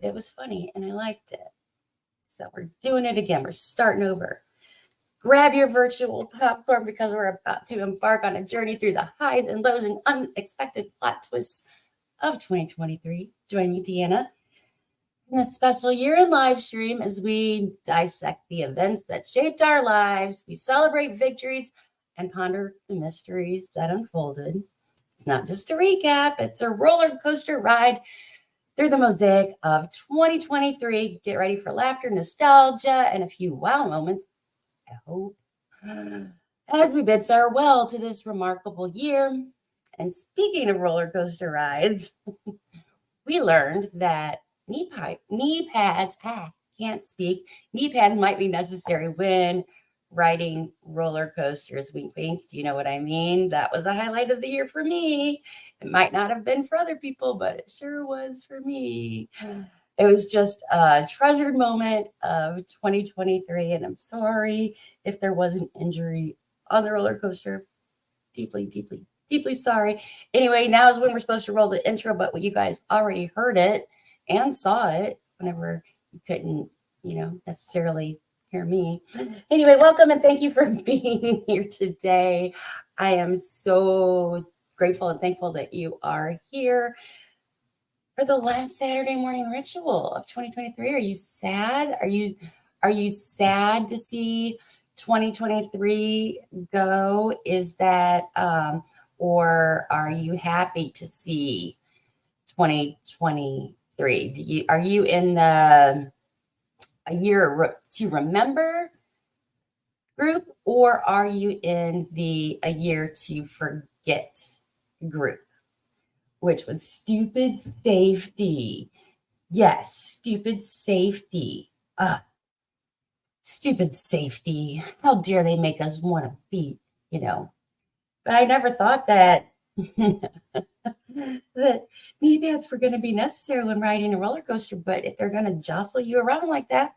it was funny and I liked it. So we're doing it again. We're starting over. Grab your virtual popcorn because we're about to embark on a journey through the highs and lows and unexpected plot twists of 2023. Join me, Deanna, in a special year in live stream as we dissect the events that shaped our lives. We celebrate victories and ponder the mysteries that unfolded. It's not just a recap, it's a roller coaster ride through the mosaic of 2023. Get ready for laughter, nostalgia, and a few wow moments, I hope, as we bid farewell to this remarkable year. And speaking of roller coaster rides, we learned that knee pads might be necessary when riding roller coasters. Wink, wink. Do you know what I mean? That was a highlight of the year for me. It might not have been for other people, but it sure was for me. It was just a treasured moment of 2023, and I'm sorry if there was an injury on the roller coaster. Deeply, deeply, deeply sorry. Anyway, now is when we're supposed to roll the intro, but you guys already heard it and saw it whenever you couldn't, necessarily hear me. Anyway, welcome and thank you for being here today. I am so grateful and thankful that you are here for the last Saturday morning ritual of 2023. Are you sad? Are you sad to see 2023 go? Is that or are you happy to see 2023? Are you in the a year to remember group, or are you in the a year to forget group? Which was stupid safety. Yes, stupid safety. Stupid safety. How dare they make us want to beat, But I never thought that that knee pads were going to be necessary when riding a roller coaster. But if they're going to jostle you around like that,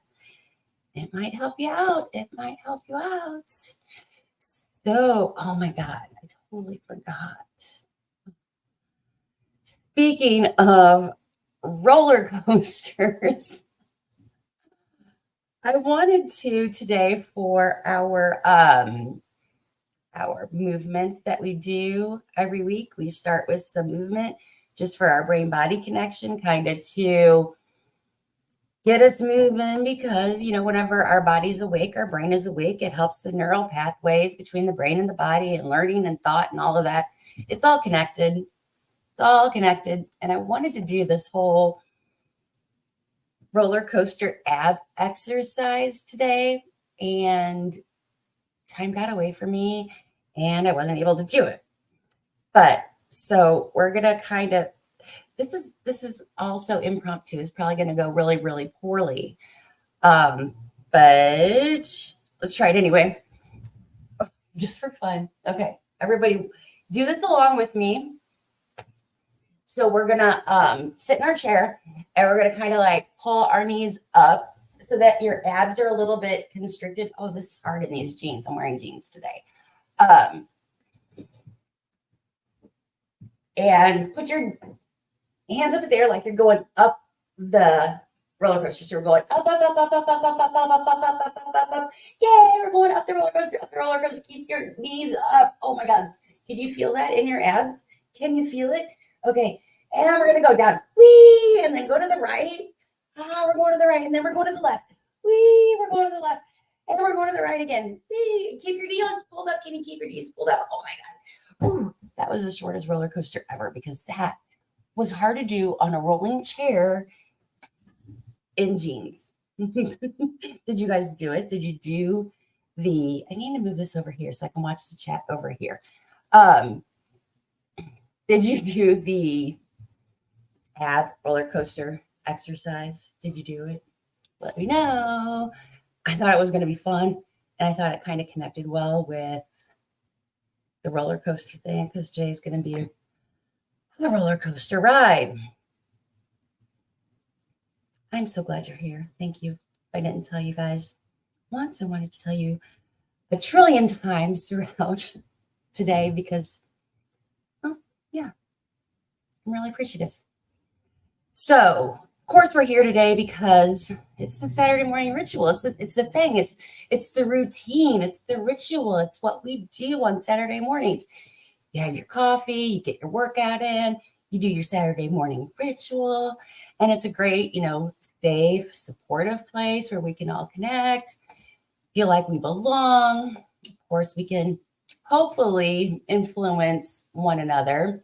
it might help you out. It might help you out. So, oh my God, I totally forgot. Speaking of roller coasters, I wanted to today for our movement that we do every week. We start with some movement just for our brain body connection, kind of to get us moving, because whenever our body's awake, our brain is awake. It helps the neural pathways between the brain and the body and learning and thought and all of that. It's all connected. It's all connected. And I wanted to do this whole roller coaster ab exercise today, and time got away from me and I wasn't able to do it. But so we're gonna kind of, this is also impromptu. It's probably gonna go really, really poorly. But let's try it anyway. Just for fun. Okay, everybody do this along with me. So we're gonna sit in our chair and we're gonna kind of like pull our knees up so that your abs are a little bit constricted. Oh, this is hard in these jeans. I'm wearing jeans today. And put your hands up there like you're going up the roller coaster. So we're going up, up, up, up, up, up, up, up, up, up, up, up, up, up, up. Yay, we're going up the roller coaster, up the roller coaster. Keep your knees up. Oh my God. Can you feel that in your abs? Can you feel it? Okay. And we're going to go down. Whee! And then go to the right. We're going to the right. And then we're going to the left. Whee! We're going to the left. And we're going to the right again. Whee! Keep your knees pulled up. Can you keep your knees pulled up? Oh my God. Ooh, that was the shortest roller coaster ever, because that was hard to do on a rolling chair in jeans. Did you guys do it? Did you do I need to move this over here so I can watch the chat over here. Did you do the ab roller coaster exercise? Did you do it? Let me know. I thought it was going to be fun, and I thought it kind of connected well with the roller coaster thing, because today's going to be a roller coaster ride. I'm so glad you're here. Thank you. If I didn't tell you guys once, I wanted to tell you a trillion times throughout today, because, well, yeah, I'm really appreciative. So Of course, we're here today because it's the Saturday morning ritual. It's the thing. It's the routine. It's the ritual. It's what we do on Saturday mornings. You have your coffee, you get your workout in, you do your Saturday morning ritual, and it's a great, safe, supportive place where we can all connect, feel like we belong. Of course, we can hopefully influence one another.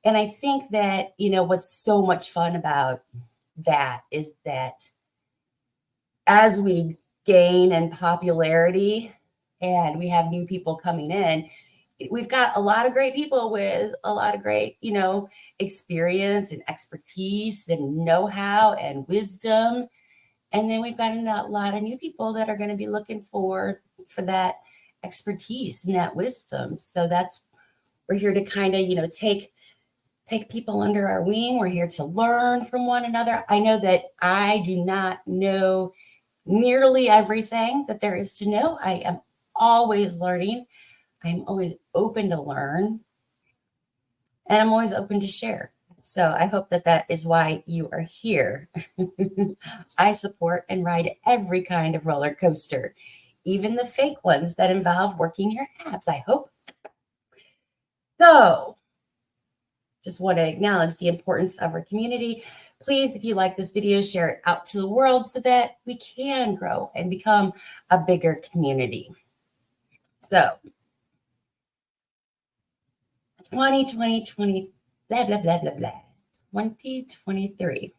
And I think that, what's so much fun about that is that as we gain in popularity and we have new people coming in, we've got a lot of great people with a lot of great, experience and expertise and know-how and wisdom. And then we've got a lot of new people that are going to be looking for that expertise and that wisdom. So we're here to kind of, take people under our wing. We're here to learn from one another. I know that I do not know nearly everything that there is to know. I am always learning. I'm always open to learn, and I'm always open to share. So I hope that is why you are here. I support and ride every kind of roller coaster, even the fake ones that involve working your abs, I hope. So just want to acknowledge the importance of our community. Please, if you like this video, share it out to the world so that we can grow and become a bigger community. So 2020, blah, blah, blah, blah, blah. 2023.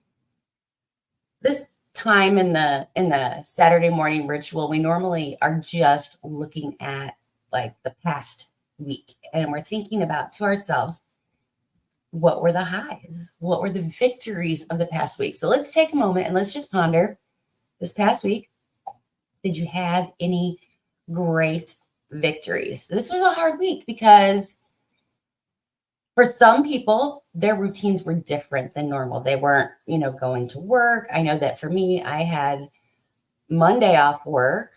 This time in the Saturday morning ritual, we normally are just looking at like the past week, and we're thinking about to ourselves, what were the highs? What were the victories of the past week? So let's take a moment and let's just ponder this past week. Did you have any great victories? This was a hard week because for some people, their routines were different than normal. They weren't, going to work. I know that for me, I had Monday off work.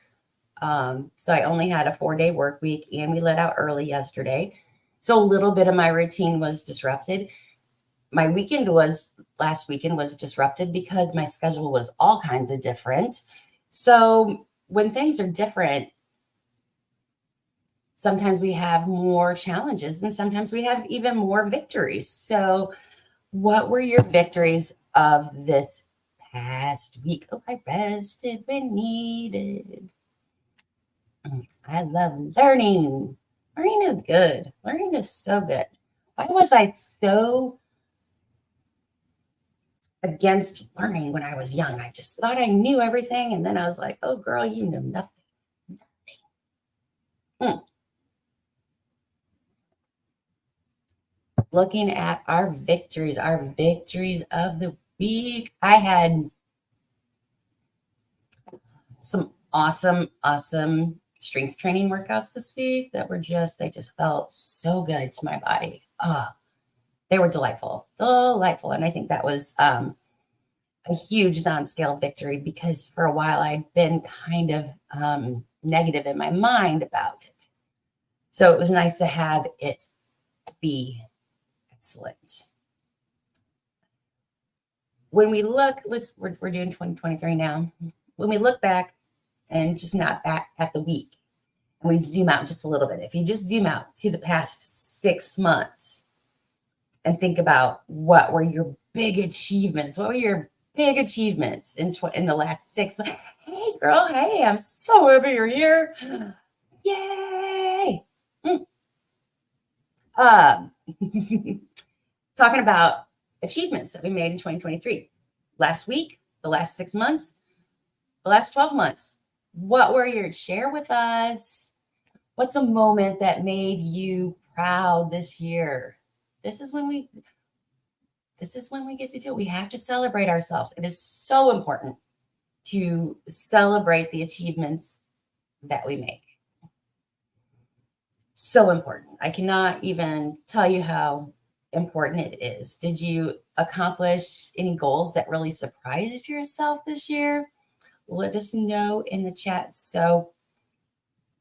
So I only had a 4-day work week, and we let out early yesterday. So a little bit of my routine was disrupted. My last weekend was disrupted because my schedule was all kinds of different. So when things are different, sometimes we have more challenges and sometimes we have even more victories. So what were your victories of this past week? Oh, I rested when needed. I love learning. Learning is good. Learning is so good. Why was I so against learning when I was young? I just thought I knew everything. And then I was like, oh, girl, you know nothing. Looking at our victories of the week. I had some awesome strength training workouts this week that were they just felt so good to my body. They were delightful. And I think that was a huge non-scale victory because for a while I'd been kind of negative in my mind about it. So it was nice to have it be excellent. When we look, we're doing 2023 now. When we look back and just not back at the week, and we zoom out just a little bit, if you just zoom out to the past 6 months and think about what were your big achievements, in the last 6 months? Hey, girl, hey, I'm so happy you're here. Yay! Talking about achievements that we made in 2023. Last week, the last 6 months, the last 12 months. What were your, share with us? What's a moment that made you proud this year? This is when we get to do it. We have to celebrate ourselves. It is so important to celebrate the achievements that we make. So important. I cannot even tell you how important it is. Did you accomplish any goals that really surprised yourself this year? Let us know in the chat. So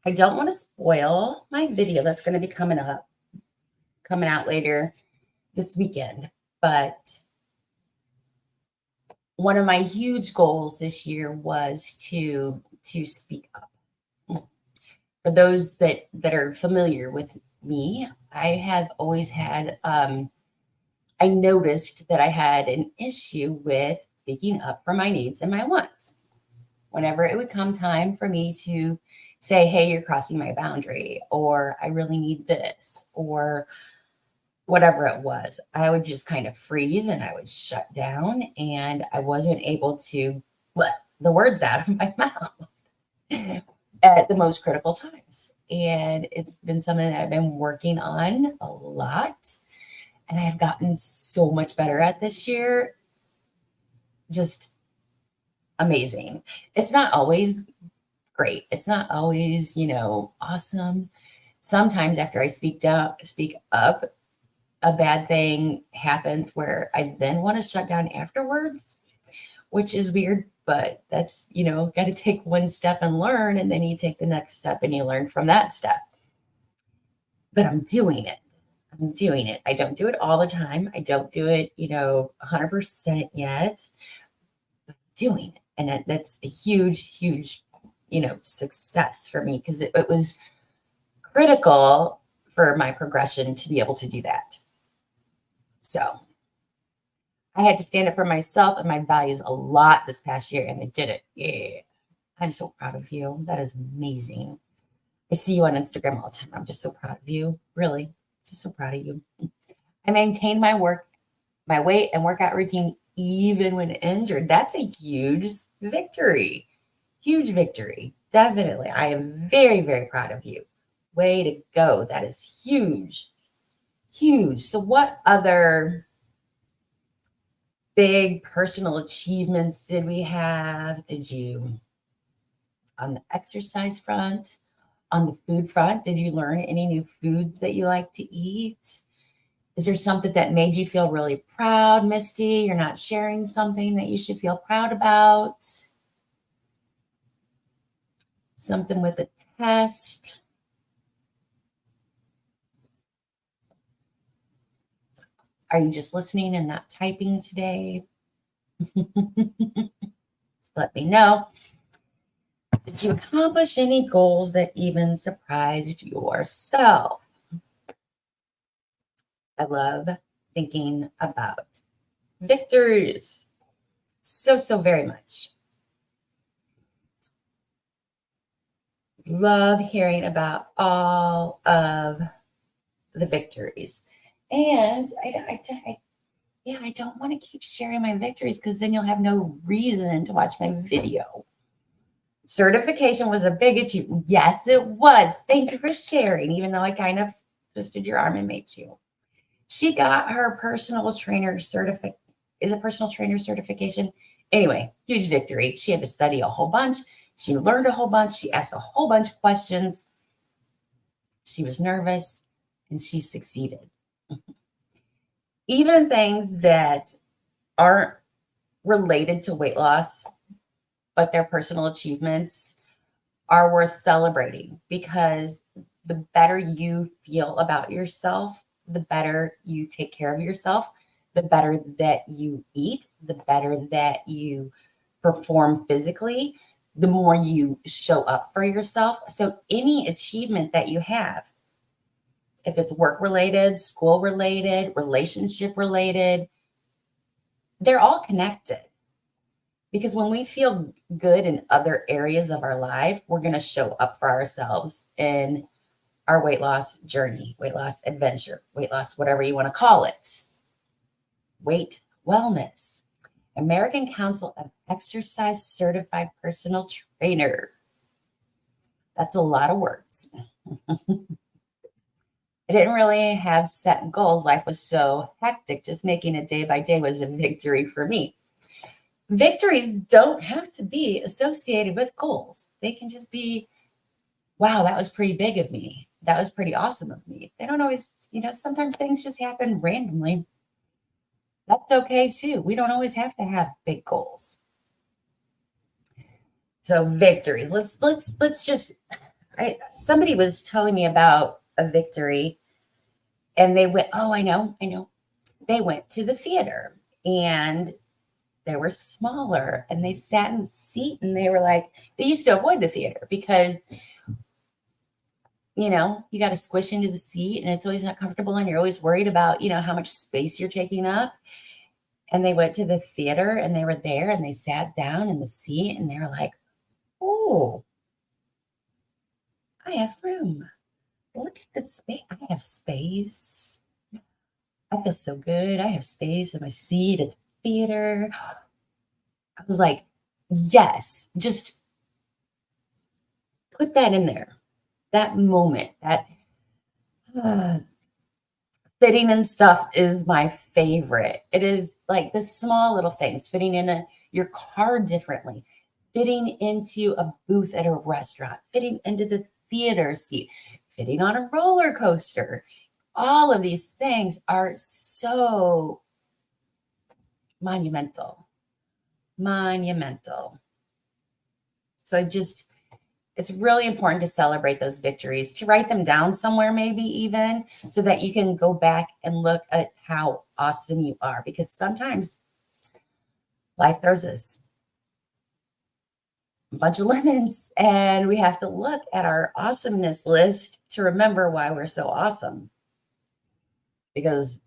I don't want to spoil my video that's going to be coming out later this weekend, but one of my huge goals this year was to speak up. For those that are familiar with me, I have always had I noticed that I had an issue with speaking up for my needs and my wants. Whenever it would come time for me to say, hey, you're crossing my boundary, or I really need this, or whatever it was, I would just kind of freeze and I would shut down and I wasn't able to let the words out of my mouth at the most critical times. And it's been something that I've been working on a lot. And I have gotten so much better at this year. Just amazing. It's not always great. It's not always, awesome. Sometimes after I speak up, a bad thing happens where I then want to shut down afterwards, which is weird, but that's, got to take one step and learn, and then you take the next step and you learn from that step. But I'm doing it. I'm doing it. I don't do it all the time. I don't do it, 100% yet. But doing it. And that's a huge, huge, success for me because it was critical for my progression to be able to do that. So I had to stand up for myself and my values a lot this past year, and I did it. Yeah. I'm so proud of you. That is amazing. I see you on Instagram all the time. I'm just so proud of you. Really, just so proud of you. I maintained my weight and workout routine even when injured. That's a huge victory. Huge victory. Definitely. I am very, very proud of you. Way to go. That is huge. Huge. So what other big personal achievements did we have? Did you, on the exercise front, on the food front, did you learn any new food that you like to eat? Is there something that made you feel really proud, Misty? You're not sharing something that you should feel proud about? Something with a test? Are you just listening and not typing today? Let me know. Did you accomplish any goals that even surprised yourself? I love thinking about victories so, so very much. Love hearing about all of the victories. And I don't want to keep sharing my victories because then you'll have no reason to watch my video. Certification was a big achievement. Yes, it was. Thank you for sharing, even though I kind of twisted your arm and made you. She got her personal trainer certification. Anyway, huge victory. She had to study a whole bunch. She learned a whole bunch. She asked a whole bunch of questions. She was nervous and she succeeded. Even things that aren't related to weight loss, but their personal achievements are worth celebrating because the better you feel about yourself, the better you take care of yourself, the better that you eat, the better that you perform physically, the more you show up for yourself. So any achievement that you have, if it's work related, school related, relationship related, they're all connected. Because when we feel good in other areas of our life, we're going to show up for ourselves in our weight loss journey, weight loss adventure, weight loss, whatever you want to call it. Weight wellness. American Council of Exercise Certified Personal Trainer. That's a lot of words. I didn't really have set goals. Life was so hectic. Just making it day by day was a victory for me. Victories don't have to be associated with goals. They can just be, wow, that was pretty big of me. That was pretty awesome of me. They don't always, sometimes things just happen randomly. That's okay too. We don't always have to have big goals. So victories. Let's just, somebody was telling me about a victory and they went, oh, I know. They went to the theater and they were smaller and they sat in the seat and they were like, they used to avoid the theater because, you got to squish into the seat and it's always not comfortable and you're always worried about, how much space you're taking up. And they went to the theater and they were there and they sat down in the seat and they were like, oh, I have room. Look at the space. I have space. I feel so good. I have space in my seat at the theater. I was like, yes, just put that in there. That moment, that uh, fitting and stuff is my favorite. It is like the small little things, fitting in your car differently, fitting into a booth at a restaurant, fitting into the theater seat, fitting on a roller coaster. All of these things are so monumental. So it's really important to celebrate those victories, to write them down somewhere, maybe even so that you can go back and look at how awesome you are. Because sometimes life throws us a bunch of lemons and we have to look at our awesomeness list to remember why we're so awesome. Because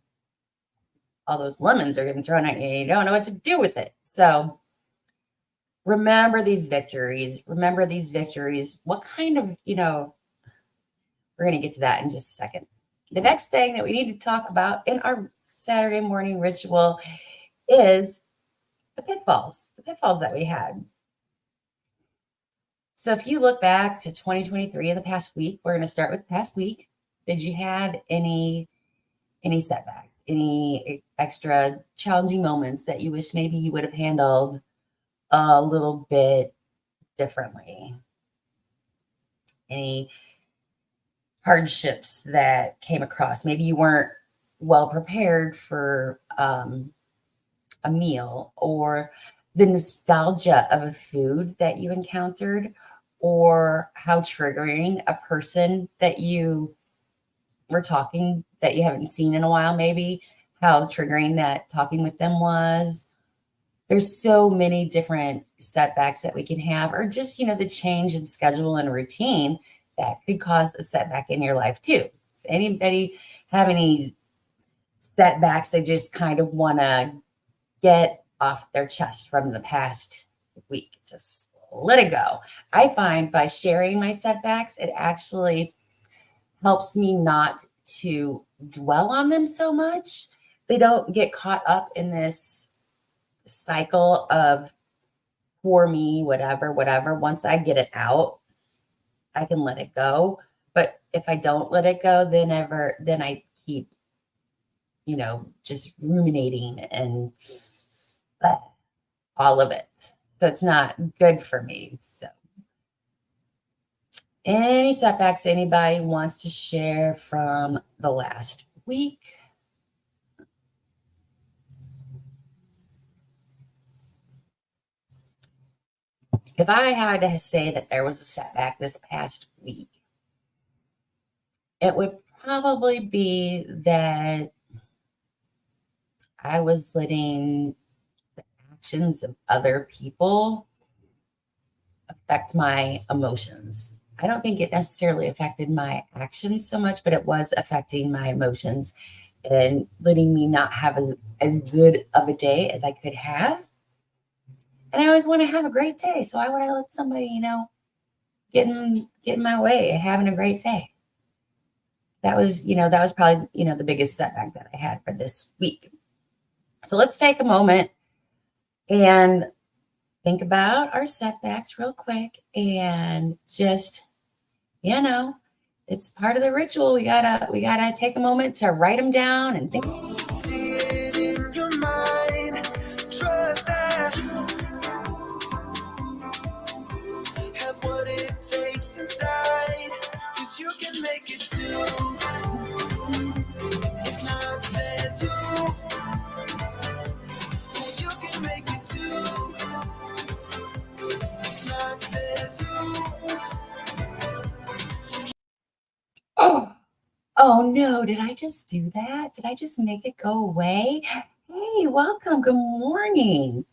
all those lemons are getting thrown at you and you don't know what to do with it. So remember these victories. Remember these victories. What kind of, we're going to get to that in just a second. The next thing that we need to talk about in our Saturday morning ritual is the pitfalls that we had. So if you look back to 2023 in the past week, we're going to start with the past week. Did you have any setbacks, any extra challenging moments that you wish maybe you would have handled a little bit differently? Any hardships that came across? Maybe you weren't well prepared for a meal, or the nostalgia of a food that you encountered, or how triggering a person that you were talking that you haven't seen in a while, maybe how triggering that talking with them was. There's so many different setbacks that we can have, or just, the change in schedule and routine that could cause a setback in your life too. Does anybody have any setbacks they just kind of want to get off their chest from the past week? Just let it go. I find by sharing my setbacks, it actually helps me not to dwell on them so much. They don't get caught up in this cycle of poor me, whatever. Once I get it out, I can let it go. But if I don't let it go, then I keep, just ruminating and all of it. So it's not good for me. So any setbacks anybody wants to share from the last week? If I had to say that there was a setback this past week, it would probably be that I was letting the actions of other people affect my emotions. I don't think it necessarily affected my actions so much, but it was affecting my emotions and letting me not have as good of a day as I could have. And I always want to have a great day. So why would I let somebody, get in my way of having a great day? That was probably, the biggest setback that I had for this week. So let's take a moment and think about our setbacks real quick and just, it's part of the ritual. We gotta take a moment to write them down and think. In your mind, trust that have what it takes inside, 'cause you can make it too. If not says you can make it too. If not says you. Oh no, did I just do that? Did I just make it go away? Hey, welcome. Good morning.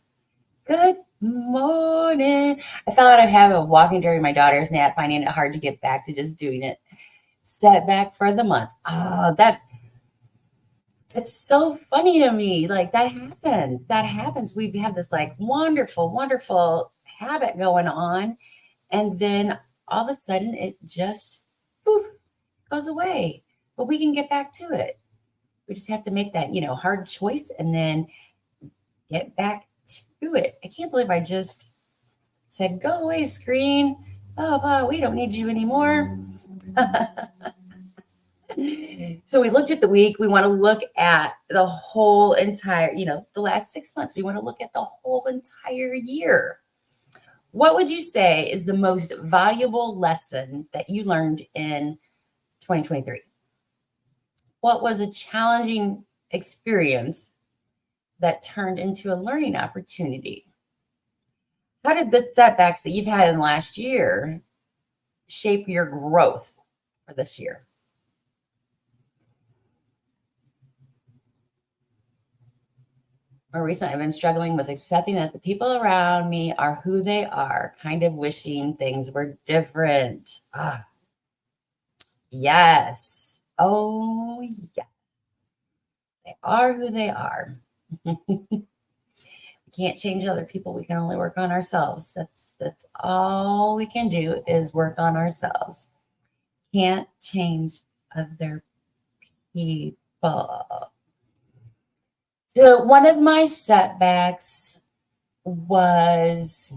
Good morning. I fell out of habit of walking during my daughter's nap, finding it hard to get back to just doing it. Setback for the month. Oh, it's so funny to me. Like that happens. That happens. We have this like wonderful, wonderful habit going on. And then all of a sudden it just poof, goes away. But we can get back to it. We just have to make that, hard choice and then get back to it. I can't believe I just said, go away, screen. Oh, we don't need you anymore. So we looked at the week. We want to look at the whole entire, the last 6 months. We want to look at the whole entire year. What would you say is the most valuable lesson that you learned in 2023? What was a challenging experience that turned into a learning opportunity? How did the setbacks that you've had in the last year shape your growth for this year? More recently, I've been struggling with accepting that the people around me are who they are, kind of wishing things were different. Yes. Oh, yes. They are who they are. We can't change other people. We can only work on ourselves. That's all we can do is work on ourselves. Can't change other people. So one of my setbacks was,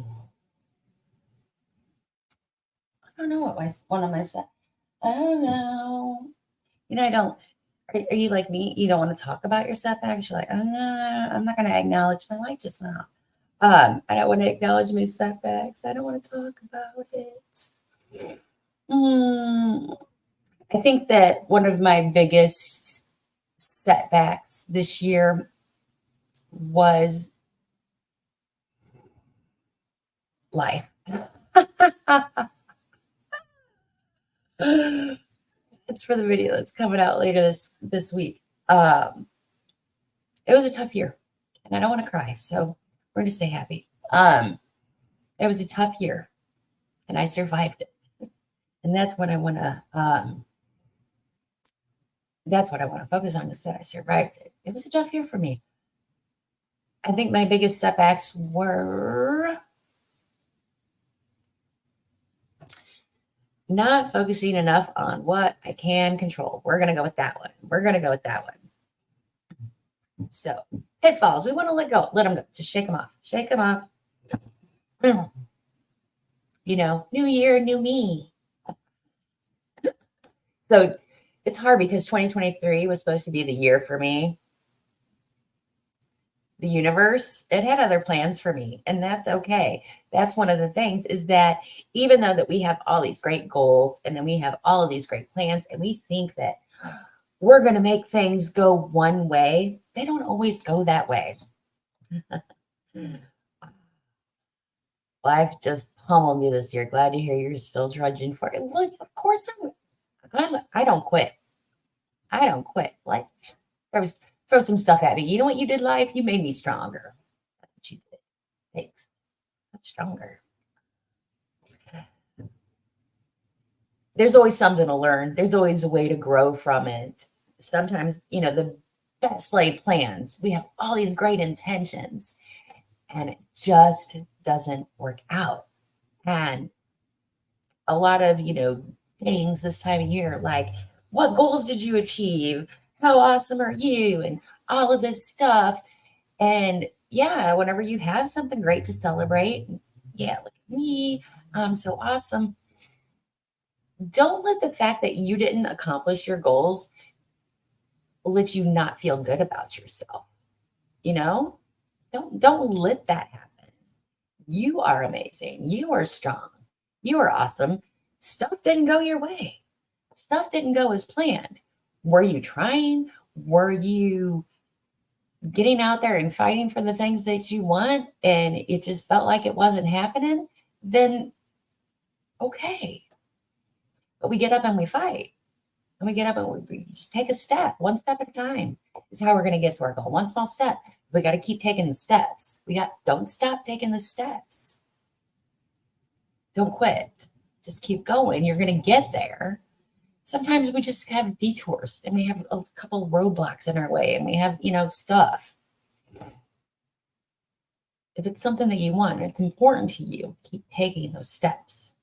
I don't know what one of my set. I don't know. I don't. Are you like me? You don't want to talk about your setbacks. You're like, oh no, I'm not going to acknowledge my light just went off. I don't want to acknowledge my setbacks. I don't want to talk about it. I think that one of my biggest setbacks this year was life. It's for the video that's coming out later this week. It was a tough year, and I don't want to cry, so we're gonna stay happy. It was a tough year, and I survived it, and that's what I want to. That's what I want to focus on is that I survived it. It was a tough year for me. I think my biggest setbacks were not focusing enough on what I can control. We're going to go with that one. So pitfalls, we want to let go. Let them go. Just shake them off. New year, new me. So it's hard because 2023 was supposed to be the year for me. The universe, it had other plans for me, and that's okay. That's one of the things is that even though that we have all these great goals and then we have all of these great plans and we think that we're going to make things go one way, they don't always go that way. Life just pummeled me this year. Glad to hear you're still trudging for it. Well, of course I don't quit. Like throw some stuff at me. You know what you did, life? You made me stronger. That's what you did. Thanks. Much stronger. There's always something to learn. There's always a way to grow from it. Sometimes, the best laid plans, we have all these great intentions, and it just doesn't work out. And a lot of, things this time of year, like, what goals did you achieve? How awesome are you? And all of this stuff. And yeah, whenever you have something great to celebrate, yeah, look at me, I'm so awesome. Don't let the fact that you didn't accomplish your goals let you not feel good about yourself. Don't let that happen. You are amazing. You are strong. You are awesome. Stuff didn't go your way. Stuff didn't go as planned. Were you trying? Were you getting out there and fighting for the things that you want and it just felt like it wasn't happening? Then okay. But we get up and we fight. And we get up and we just take a step, one step at a time is how we're going to get to our goal. One small step. We got to keep taking the steps. Don't stop taking the steps. Don't quit. Just keep going. You're going to get there. Sometimes we just have detours and we have a couple of roadblocks in our way and we have, stuff. If it's something that you want, it's important to you, keep taking those steps.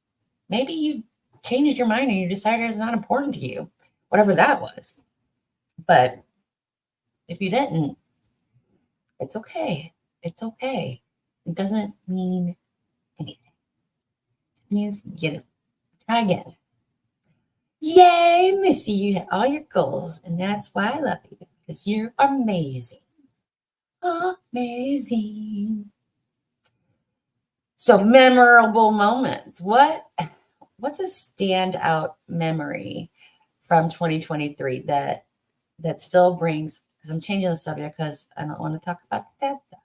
Maybe you changed your mind and you decided it's not important to you, whatever that was. But if you didn't, it's okay. It's okay. It doesn't mean anything. It means get it. Try again. Yay, Missy, you had all your goals, and that's why I love you, because you're amazing. Amazing. So memorable moments. What's a standout memory from 2023 that still brings, because I'm changing the subject because I don't want to talk about that stuff.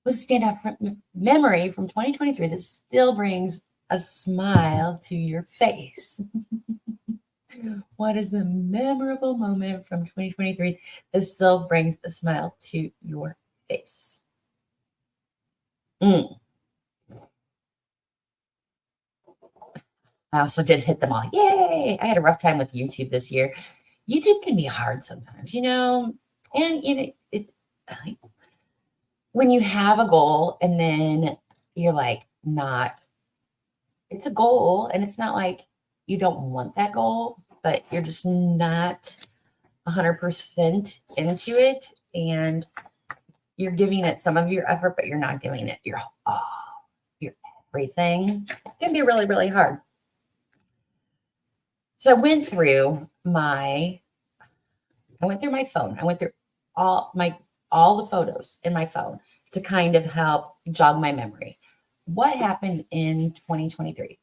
What's a standout memory from 2023 that still brings a smile to your face? What is a memorable moment from 2023 that still brings a smile to your face? I also did hit them all. Yay! I had a rough time with YouTube this year. YouTube can be hard sometimes, and when you have a goal and then you're like it's a goal and it's not like you don't want that goal, but you're just not 100% into it and you're giving it some of your effort, but you're not giving it your everything. It can be really, really hard. So I went through my phone. I went through all the photos in my phone to kind of help jog my memory. What happened in 2023?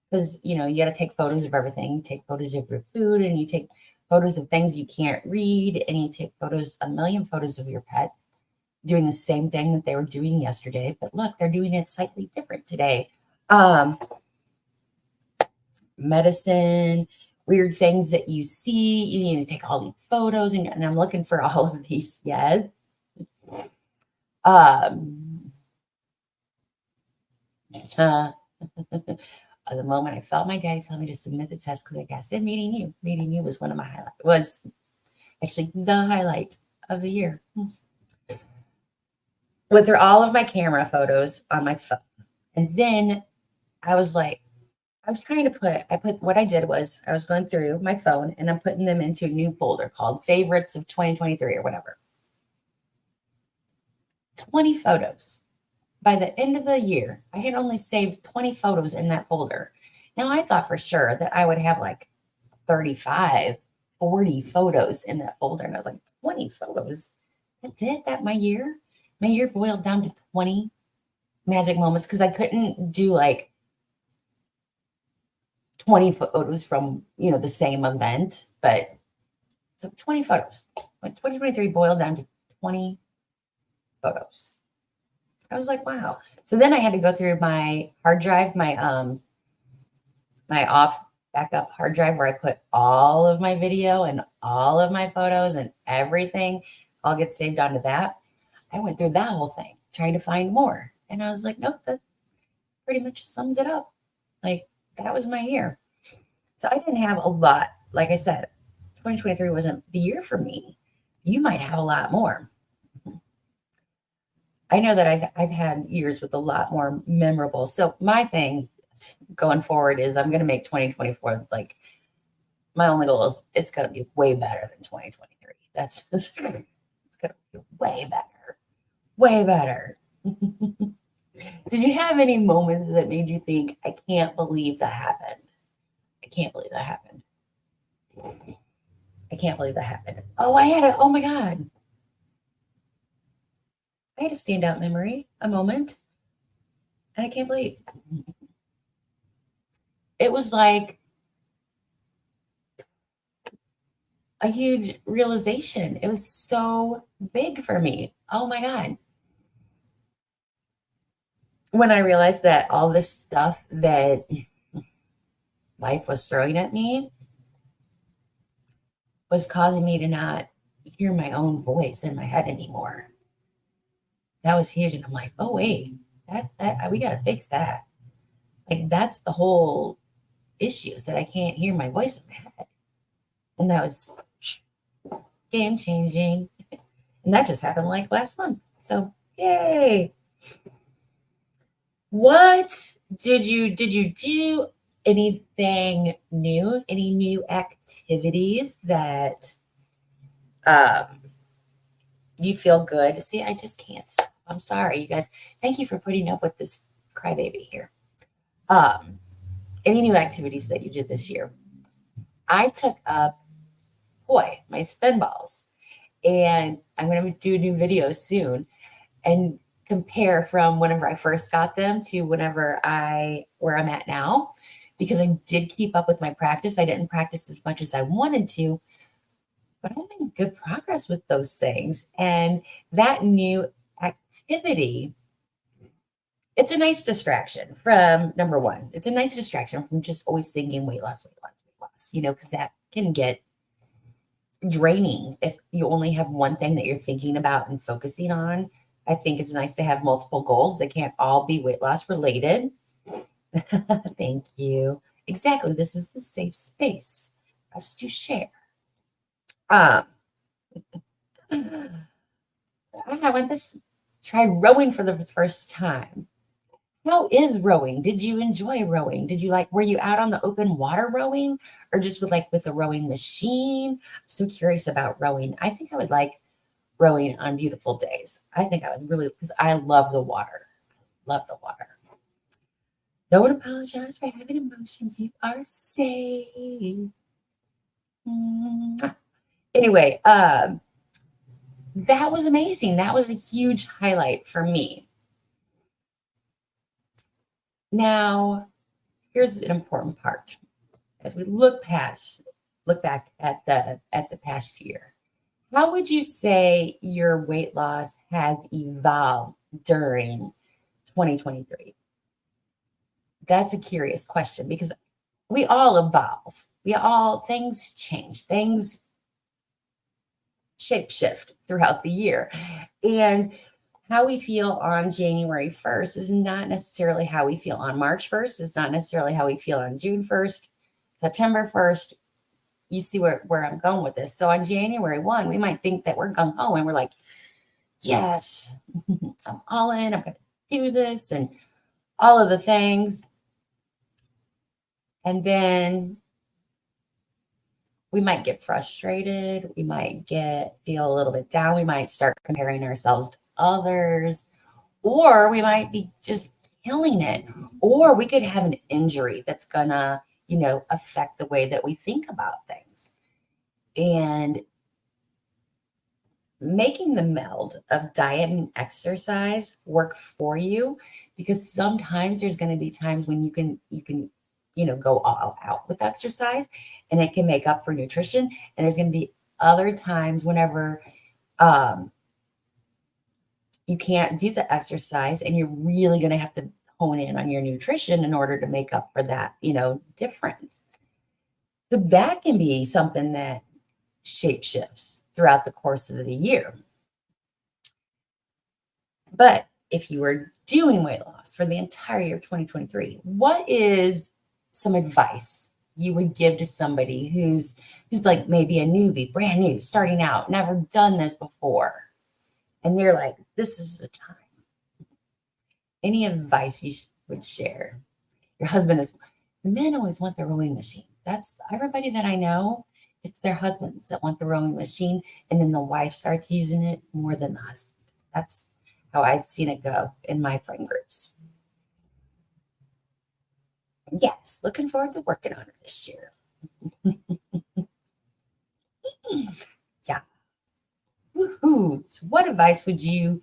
Because, you got to take photos of everything. You take photos of your food and you take photos of things you can't read. And you take a million photos of your pets doing the same thing that they were doing yesterday. But look, they're doing it slightly different today. Medicine, weird things that you see. You need to take all these photos. And I'm looking for all of these. Yes. The moment I felt my daddy tell me to submit the test, because I said meeting you was one of my highlights. Was actually the highlight of the year. Went through all of my camera photos on my phone, and then I was trying to what I did was I was going through my phone and I'm putting them into a new folder called favorites of 2023 or whatever. 20 photos. By the end of the year, I had only saved 20 photos in that folder. Now, I thought for sure that I would have like 35, 40 photos in that folder. And I was like, 20 photos? That's it? My year boiled down to 20 magic moments because I couldn't do like 20 photos from, the same event. But so 20 photos. 2023 boiled down to 20 photos. I was like, wow. So then I had to go through my hard drive, my off backup hard drive where I put all of my video and all of my photos and everything all gets saved onto that. I went through that whole thing trying to find more. And I was like, nope, that pretty much sums it up. Like, that was my year. So I didn't have a lot. Like I said, 2023 wasn't the year for me. You might have a lot more. I know that I've had years with a lot more memorable. So my thing going forward is I'm going to make 2024 like my only goal is it's going to be way better than 2023. It's going to be way better, way better. Did you have any moments that made you think, I can't believe that happened? I can't believe that happened. I can't believe that happened. Oh my God. I had a standout memory, a moment, and I can't believe it was like a huge realization. It was so big for me. Oh my God. When I realized that all this stuff that life was throwing at me was causing me to not hear my own voice in my head anymore. That was huge. And I'm like, oh wait, that we gotta fix that. Like that's the whole issue, is that I can't hear my voice in my head. And that was game changing. And that just happened like last month. So yay. What did you do anything new? Any new activities that um you feel good? See, I just can't stop. I'm sorry, you guys. Thank you for putting up with this crybaby here. Um, any new activities that you did this year? I took up, boy, my spin balls, and I'm going to do a new video soon and compare from whenever I first got them to where I'm at now, because I did keep up with my practice. I didn't practice as much as I wanted to, but I'm making good progress with those things. And that new activity, it's a nice distraction from number one. It's a nice distraction from just always thinking weight loss, weight loss, weight loss, because that can get draining if you only have one thing that you're thinking about and focusing on. I think it's nice to have multiple goals. They can't all be weight loss related. Thank you. Exactly. This is the safe space for us to share. Um, I went this try rowing for the first time. How is rowing? Did you enjoy rowing? Were you out on the open water rowing, or just with a rowing machine? I'm so curious about rowing. I think I would like rowing on beautiful days. I think I would really, because I love the water. Love the water. Don't apologize for having emotions. You are safe. Anyway, that was amazing. That was a huge highlight for me. Now, here's an important part. As we look back at the past year, how would you say your weight loss has evolved during 2023? That's a curious question, because we all evolve. Things change, things shape shift throughout the year. And how we feel on January 1st is not necessarily how we feel on March 1st, is not necessarily how we feel on June 1st, September 1st. You see where I'm going with this. So on January 1, we might think that we're gung ho and we're like, yes, I'm all in, I'm going to do this and all of the things. And then we might get frustrated. We might feel a little bit down. We might start comparing ourselves to others, or we might be just killing it. Or we could have an injury that's gonna, affect the way that we think about things. And making the meld of diet and exercise work for you, because sometimes there's going to be times when you can go all out with exercise and it can make up for nutrition, and there's going to be other times whenever you can't do the exercise and you're really going to have to hone in on your nutrition in order to make up for that difference. So that can be something that shape shifts throughout the course of the year. But if you were doing weight loss for the entire year of 2023, what is some advice you would give to somebody who's like maybe a newbie, brand new, starting out, never done this before, and they're like, this is the time? Any advice you would share? Your husband is, the men always want the rowing machine. That's everybody that I know. It's their husbands that want the rowing machine, and then the wife starts using it more than the husband. That's how I've seen it go in my friend groups. Yes, looking forward to working on it this year. Yeah. Woohoo. So what advice would you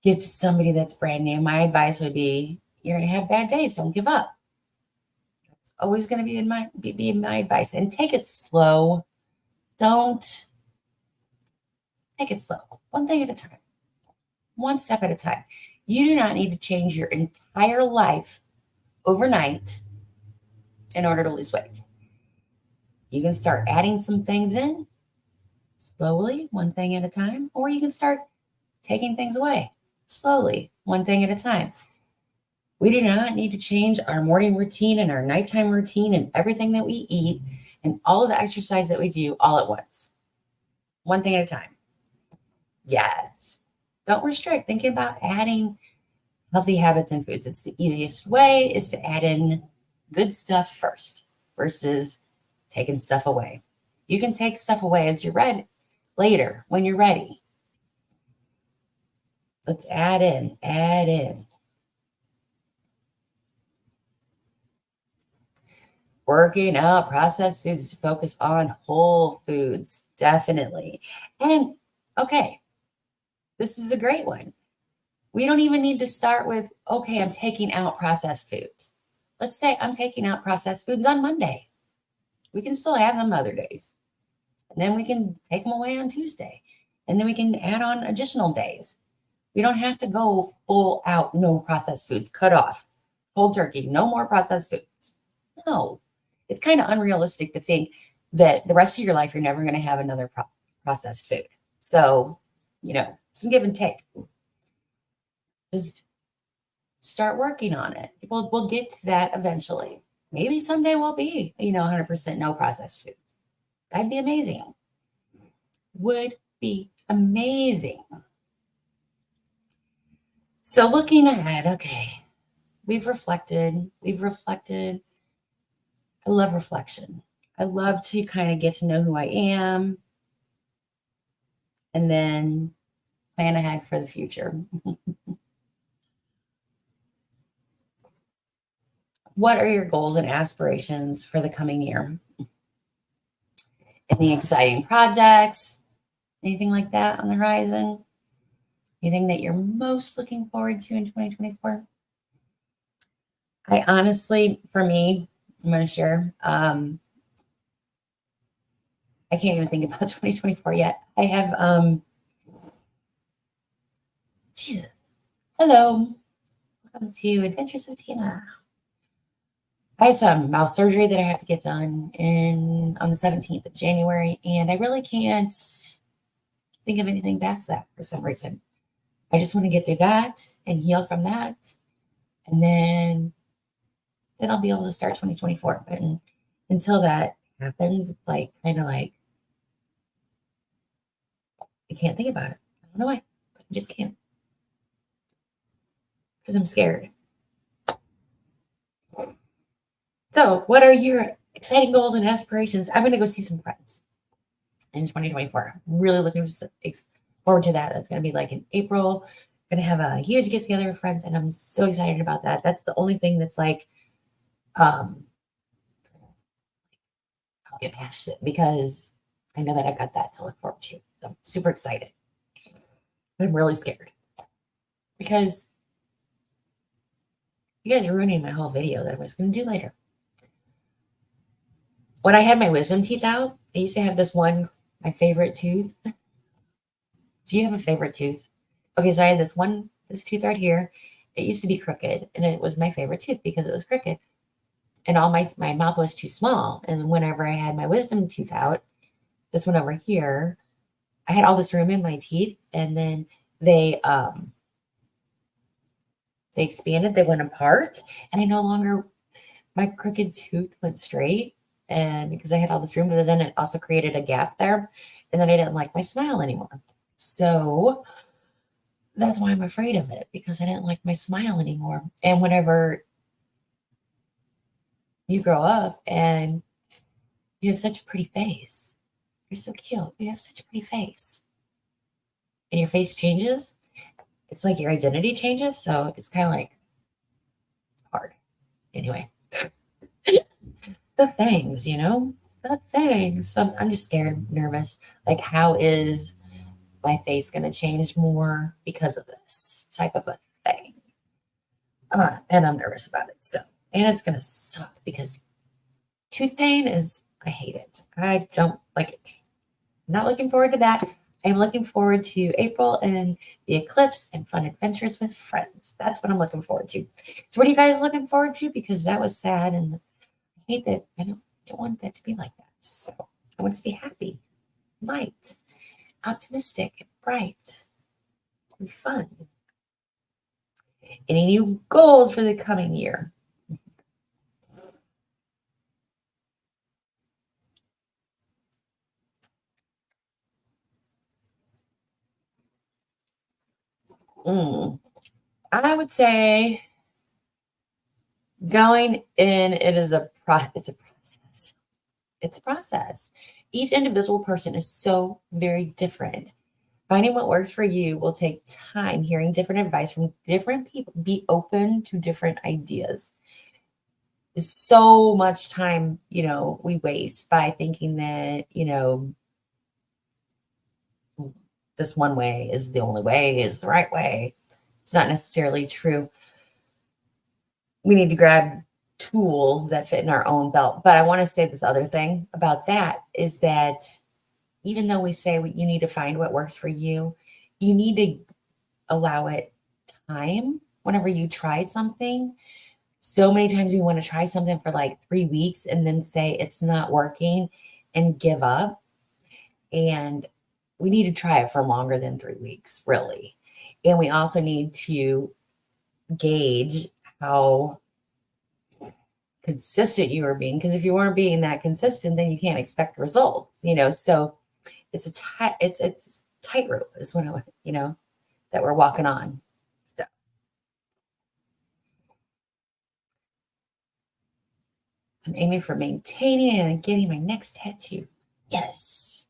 give to somebody that's brand new? My advice would be, you're going to have bad days. Don't give up. That's always going to be my advice. And take it slow. Don't take it slow. One thing at a time. One step at a time. You do not need to change your entire life overnight in order to lose weight. You can start adding some things in slowly, one thing at a time, or you can start taking things away slowly, one thing at a time. We do not need to change our morning routine and our nighttime routine and everything that we eat and all of the exercise that we do all at once, one thing at a time. Yes. Don't restrict. Thinking about adding healthy habits and foods. It's the easiest way is to add in good stuff first versus taking stuff away. You can take stuff away as you're ready later when you're ready. Let's add in, add in. Working out processed foods to focus on whole foods, definitely. And okay, this is a great one. We don't even need to start with, okay, I'm taking out processed foods. Let's say I'm taking out processed foods on Monday. We can still have them other days. And then we can take them away on Tuesday. And then we can add on additional days. We don't have to go full out, no processed foods, cut off, cold turkey, no more processed foods. No, it's kind of unrealistic to think that the rest of your life you're never going to have another processed food. So, some give and take. Just start working on it. We'll get to that eventually. Maybe someday we'll be, 100% no processed foods. That'd be amazing. Would be amazing. So looking ahead, okay, we've reflected. I love reflection. I love to kind of get to know who I am and then plan ahead for the future. What are your goals and aspirations for the coming year? Any exciting projects? Anything like that on the horizon? Anything that you're most looking forward to in 2024? I honestly, for me, I'm going to share. I can't even think about 2024 yet. I have, Jesus. Hello. Welcome to Adventures of Tina. I have some mouth surgery that I have to get done on the 17th of January, and I really can't think of anything past that for some reason. I just want to get through that and heal from that, and then I'll be able to start 2024. But until that happens, it's kind of like I can't think about it. I don't know why, but I just can't because I'm scared. So, what are your exciting goals and aspirations? I'm going to go see some friends in 2024. I'm really looking forward to that. That's going to be in April. I'm going to have a huge get together with friends, and I'm so excited about that. That's the only thing that's I'll get past it because I know that I've got that to look forward to. So I'm super excited. But I'm really scared because you guys are ruining my whole video that I was going to do later. When I had my wisdom teeth out, I used to have my favorite tooth. Do you have a favorite tooth? Okay, so I had this tooth right here. It used to be crooked, and it was my favorite tooth because it was crooked. And all my mouth was too small. And whenever I had my wisdom teeth out, this one over here, I had all this room in my teeth, and then they expanded, they went apart, and my crooked tooth went straight. And because I had all this room, but then it also created a gap there. And then I didn't like my smile anymore. So that's why I'm afraid of it, because I didn't like my smile anymore. And whenever you grow up and you have such a pretty face, you're so cute. You have such a pretty face. And your face changes. It's like your identity changes. So it's kind of hard. Anyway. The things, the things. So I'm just scared, nervous. How is my face going to change more because of this type of a thing? And I'm nervous about it. And it's going to suck because tooth pain I hate it. I don't like it. I'm not looking forward to that. I'm looking forward to April and the eclipse and fun adventures with friends. That's what I'm looking forward to. So what are you guys looking forward to? Because that was sad, and I hate that. I don't want that to be like that. So I want it to be happy. light, optimistic, bright, and fun. Any new goals for the coming year? I would say going in, it's a process. It's a process. Each individual person is so very different. Finding what works for you will take time, hearing different advice from different people, be open to different ideas. So much time, we waste by thinking that, this one way is the only way, is the right way. It's not necessarily true. We need to grab tools that fit in our own belt. But I want to say this other thing about that is that even though we say you need to find what works for you, you need to allow it time whenever you try something. So many times we want to try something for like 3 weeks and then say it's not working and give up. And we need to try it for longer than 3 weeks, really. And we also need to gauge how consistent you are being, because if you weren't being that consistent, then you can't expect results, so it's tightrope is what that we're walking on. So I'm aiming for maintaining and getting my next tattoo. Yes.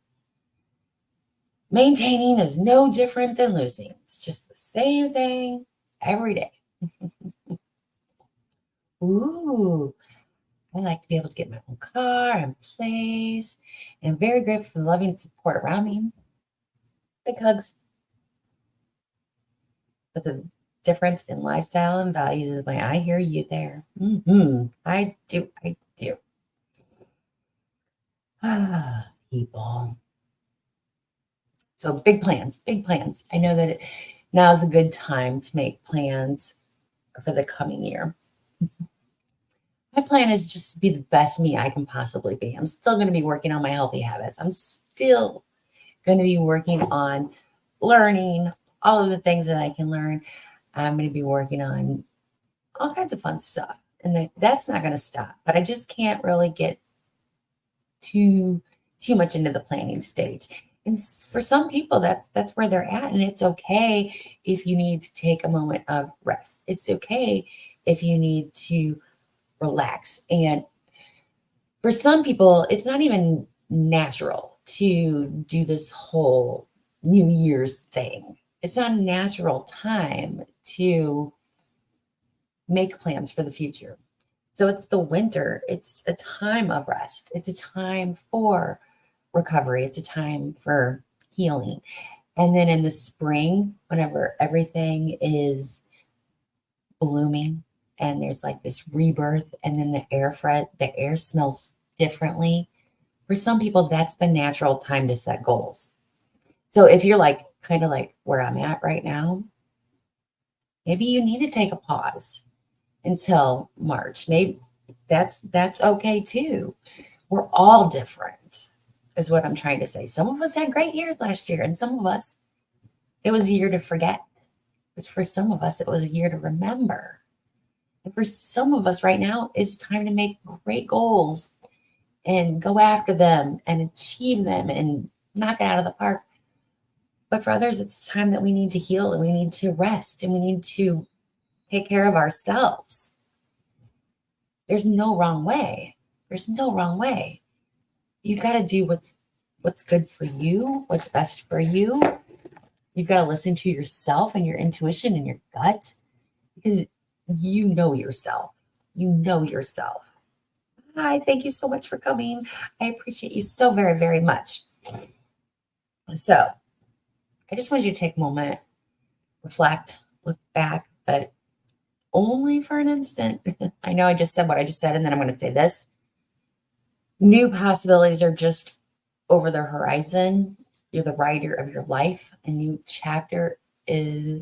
Maintaining is no different than losing. It's just the same thing every day. Ooh, I like to be able to get my own car and place. And I'm very grateful for the loving support around me. Big hugs. But the difference in lifestyle and values is when I hear you there. I do. Ah, people. So big plans. I know that now is a good time to make plans for the coming year. My plan is just to be the best me I can possibly be. I'm still going to be working on my healthy habits. I'm still going to be working on learning all of the things that I can learn. I'm going to be working on all kinds of fun stuff. And that's not going to stop. But I just can't really get too much into the planning stage. And for some people, that's where they're at. And it's okay if you need to take a moment of rest. It's okay if you need to relax. And for some people, it's not even natural to do this whole New Year's thing. It's not a natural time to make plans for the future. So it's the winter. It's a time of rest. It's a time for recovery. It's a time for healing. And then in the spring, whenever everything is blooming and there's like this rebirth, and then the air smells differently. For some people, that's the natural time to set goals. So if you're like kind of like where I'm at right now, maybe you need to take a pause until March. Maybe that's okay too. We're all different, is what I'm trying to say. Some of us had great years last year, and some of us, it was a year to forget. But for some of us, it was a year to remember. And for some of us right now, it's time to make great goals and go after them and achieve them and knock it out of the park. But for others, it's time that we need to heal and we need to rest and we need to take care of ourselves. There's no wrong way. There's no wrong way. You've got to do what's good for you, what's best for you. You've got to listen to yourself and your intuition and your gut, because you know yourself. You know yourself. Hi, thank you so much for coming. I appreciate you so very, very much. So I just wanted you to take a moment, reflect, look back, but only for an instant. I know I just said what I just said, and then I'm going to say this. New possibilities are just over the horizon. You're the writer of your life. A new chapter is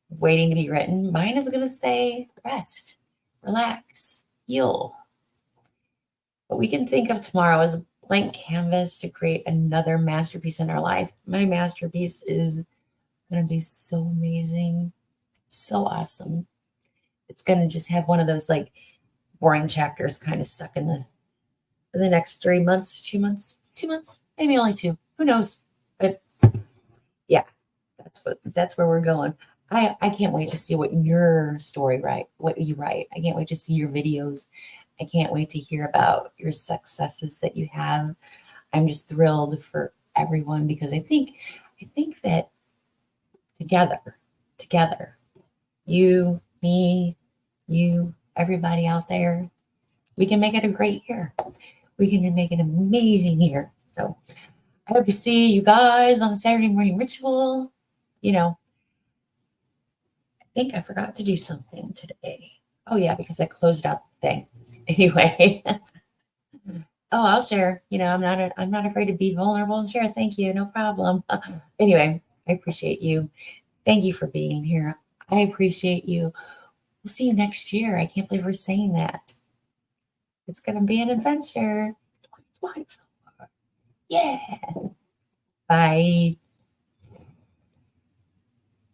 waiting to be written. Mine is going to say rest, relax, heal. But we can think of tomorrow as a blank canvas to create another masterpiece in our life. My masterpiece is going to be so amazing, so awesome. It's going to just have one of those like boring chapters kind of stuck in the next 3 months, 2 months, maybe only 2. Who knows? But yeah, that's where we're going. I can't wait to see what your story what you write. I can't wait to see your videos. I can't wait to hear about your successes that you have. I'm just thrilled for everyone because I think that together, you, me, you, everybody out there, we can make it a great year. We can make it an amazing year. So I hope to see you guys on the Saturday morning ritual. You know, I think I forgot to do something today. Oh yeah, because I closed out the thing. Anyway, oh, I'll share. I'm not afraid to be vulnerable and share. Thank you. No problem. Anyway, I appreciate you. Thank you for being here. I appreciate you. We'll see you next year. I can't believe we're saying that. It's going to be an adventure. Yeah. Bye.